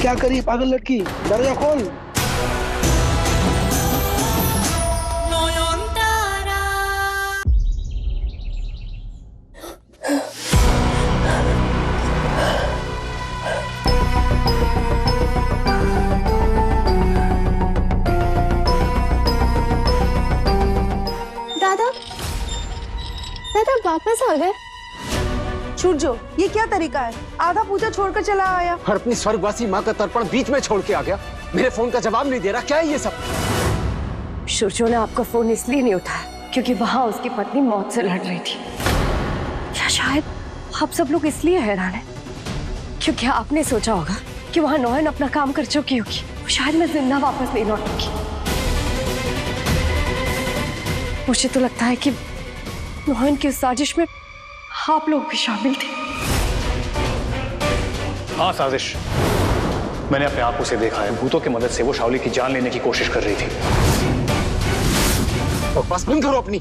क्या करी पागल लड़की, दरवाजा खोल। दादा, दादा वापस आ गए। सूरजो, ये क्या तरीका है? आधा पूजा छोड़कर चला आया और अपनी स्वर्गवासी माँ का तर्पण बीच में छोड़ के आ गया। मेरे फोन का जवाब नहीं दे रहा। क्या है ये सब? सूरजो ने आपका फोन इसलिए नहीं उठाया क्योंकि वहां उसकी पत्नी मौत से लड़ रही थी। या शायद आप सब लोग इसलिए हैरान हैं क्योंकि आपने सोचा होगा कि वहां नौयन अपना काम कर चुकी होगी, शायद मैं जिंदा वापस नहीं लौटूंगी। मुझे तो लगता है कि नौयन की उस साजिश में आप लोग भी शामिल थे। हाँ, साजिश। मैंने अपने आंखों से देखा है, भूतों की मदद से वो शाओली की जान लेने की कोशिश कर रही थी। और बस बंद करो अपनी।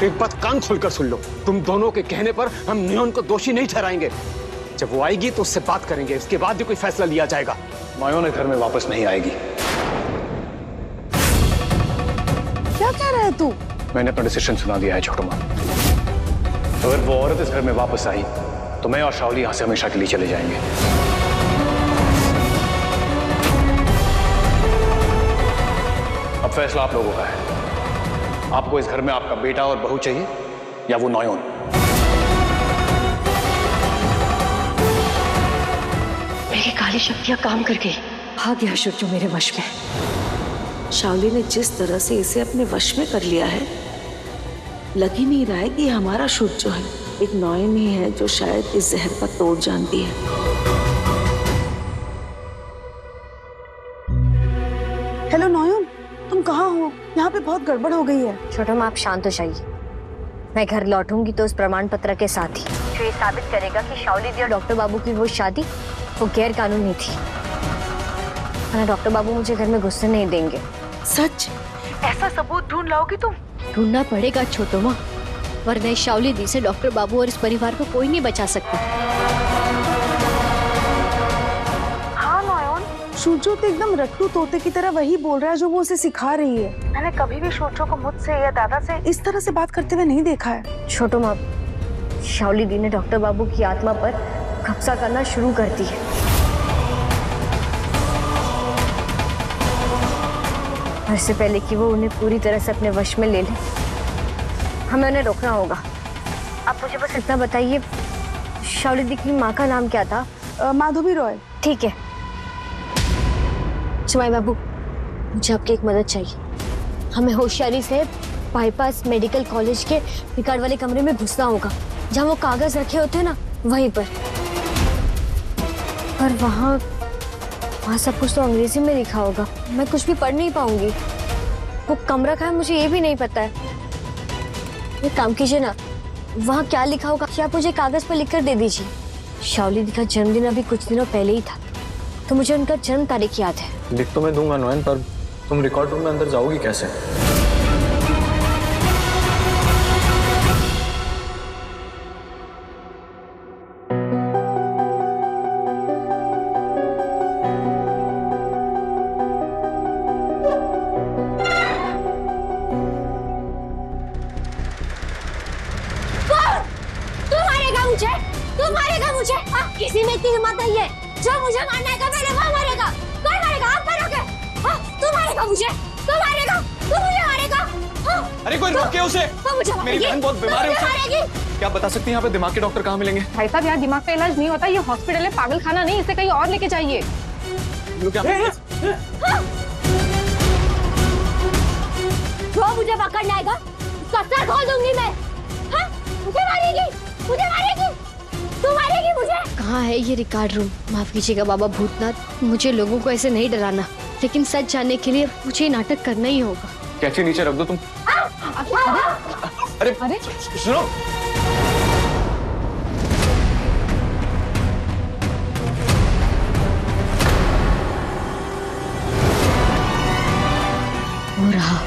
एक बात कान खोलकर सुन लो, तुम दोनों के कहने पर हम नौयन को दोषी नहीं ठहराएंगे। जब वो आएगी तो उससे बात करेंगे, उसके बाद ही कोई फैसला लिया जाएगा। नौयन घर में वापस नहीं आएगी। क्या कह रहा है तू? मैंने अपना डिसीजन सुना दिया है छोटू माँ। अगर वो औरत इस घर में वापस आई तो मैं और शाओली यहाँ से हमेशा के लिए चले जाएंगे। अब फैसला आप लोगों का है। आपको इस घर में आपका बेटा और बहू चाहिए या वो नौयन? मेरी काली शक्तियां काम कर गई। आ गया सूरजो मेरे वश में। शाओली ने जिस तरह से इसे अपने वश में कर लिया है, लग ही नहीं रहा है कि हमारा सूरजो है। एक नौयन ही है जो शायद इस जहर का तोड़ जानती है। हेलो नौयन, तुम कहाँ हो? यहाँ पे बहुत गड़बड़ हो गई है। छोटो माँ, आप शांत हो जाइए। मैं घर लौटूंगी तो उस प्रमाण पत्र के साथ ही जो ये साबित करेगा कि शाओली दी और डॉक्टर बाबू की वो शादी वो गैर कानूनी थी। वरना डॉक्टर बाबू मुझे घर में घुसने नहीं देंगे। सच? ऐसा सबूत ढूंढ लाओगी तुम? ढूंढना पड़ेगा छोटो माँ, वरना इस शाओली दी से डॉक्टर बाबू और इस परिवार को कोई नहीं बचा सकता। हाँ नौयन, सूरजो तो एकदम रट्टू तोते की तरह वही बोल रहा है जो वो उसे सिखा रही है। मैंने कभी भी सूरजो को मुझसे या दादा से इस तरह से बात करते हुए नहीं देखा है। छोटो माँ, शाओली दी ने डॉक्टर बाबू की आत्मा पर कब्जा करना शुरू कर दी है। इससे पहले कि वो उन्हें पूरी तरह से अपने वश में ले ले, हमें उन्हें रोकना होगा। आप मुझे बस इतना बताइए, शाओली दी की माँ का नाम क्या था? माधवी रॉय। ठीक है। सुमाई बाबू, मुझे आपकी एक मदद चाहिए। हमें होशियारी से बाईपास मेडिकल कॉलेज के रिकॉर्ड वाले कमरे में घुसना होगा, जहाँ वो कागज रखे होते हैं ना, वहीं पर। पर वहाँ सब कुछ तो अंग्रेजी में लिखा होगा, मैं कुछ भी पढ़ नहीं पाऊंगी। वो कमरा कहाँ है मुझे ये भी नहीं पता है। एक काम कीजिए ना, वहाँ क्या लिखा होगा कि आप मुझे कागज पर लिखकर दे दीजिए। शाओली दी का जन्मदिन अभी कुछ दिनों पहले ही था, तो मुझे उनका जन्म तारीख याद है। लिख तो मैं दूंगा नौयन, पर तुम रिकॉर्ड रूम में अंदर जाओगी कैसे? तू मारेगा मुझे? किसी में इतनी हिम्मत नहीं है। जो मुझे मारना है पहले वो मारेगा। कौन मारेगा? आप मारोगे? तू मारेगा मुझे? तू मारेगा? तू मुझे मारेगा? अरे कोई रोके उसे। मेरी बहन बहुत बीमार है, उसे क्या बता सकती हैं यहाँ पे दिमाग के डॉक्टर कहाँ मिलेंगे? भाई साहब, यहाँ दिमाग का इलाज नहीं होता, ये हॉस्पिटल है, पागल खाना नहीं। इसे कहीं और लेके जाइए। जो मुझे पकड़ना आएगा उसका सर खोल दूंगी मैं। मुझे मारेगी, मुझे मारेगी, तू मारेगी मुझे। कहाँ है ये रिकॉर्ड रूम? माफ कीजिएगा बाबा भूतनाथ, मुझे लोगों को ऐसे नहीं डराना, लेकिन सच जानने के लिए मुझे नाटक करना ही होगा। कैची नीचे रख दो तुम। अरे सुनो, हो रहा।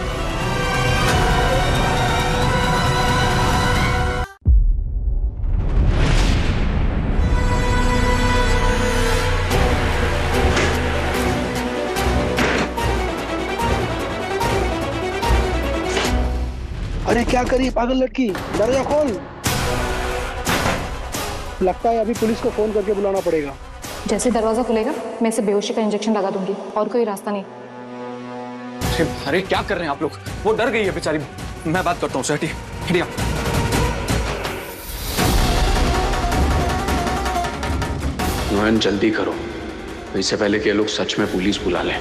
अरे क्या करी पागल लड़की, दरवाजा खोल। लगता है अभी पुलिस को फोन करके बुलाना पड़ेगा। जैसे दरवाजा खुलेगा मैं इसे बेहोशी का इंजेक्शन लगा दूंगी, और कोई रास्ता नहीं। अरे क्या कर रहे हैं आप लोग? वो डर गई है बेचारी। मैं बात करता हूँ उससे। हटिए हटिए। नोयन जल्दी करो, इससे पहले कि ये लोग सच में पुलिस बुला लें।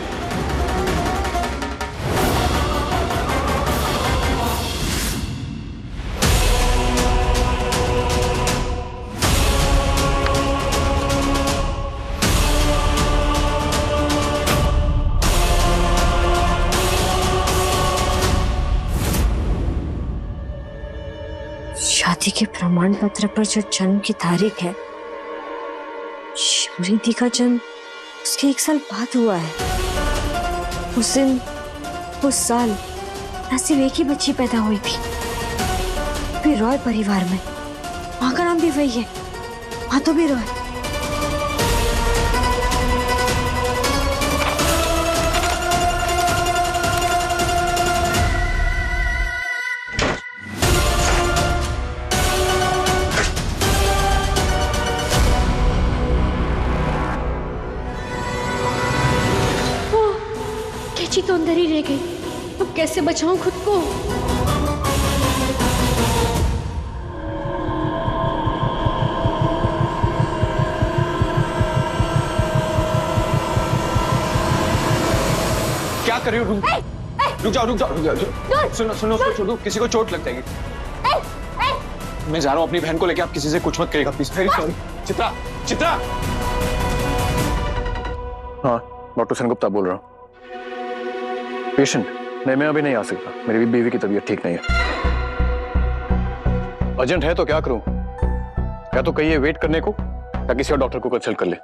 शादी के प्रमाण पत्र पर जो जन्म की तारीख है, रिद्धि का जन्म उसके 1 साल बाद हुआ है। उस दिन उस साल सिर्फ एक ही बच्ची पैदा हुई थी, फिर रॉय परिवार में। माँ का नाम भी वही है, माँ तो भी रॉय। कैची तो अंदर ही रह गई, अब कैसे बचाऊं खुद को? क्या कर रही हो? रुक जाओ रुक जाओ रुक जाओ। सुनो सुनो सुनो, किसी को चोट लग जाएगी। मैं जा रहा हूँ अपनी बहन को लेके, आप किसी से कुछ मत करिएगा please. Very sorry. Chitra, Chitra. हाँ, डॉक्टर सेनगुप्ता बोल रहा हूँ। पेशेंट नहीं, मैं अभी नहीं आ सकता, मेरी बीवी की तबीयत ठीक नहीं है। अर्जेंट है तो क्या करूं? या तो कहिए वेट करने को, या किसी और डॉक्टर को कंसल्ट कर ले।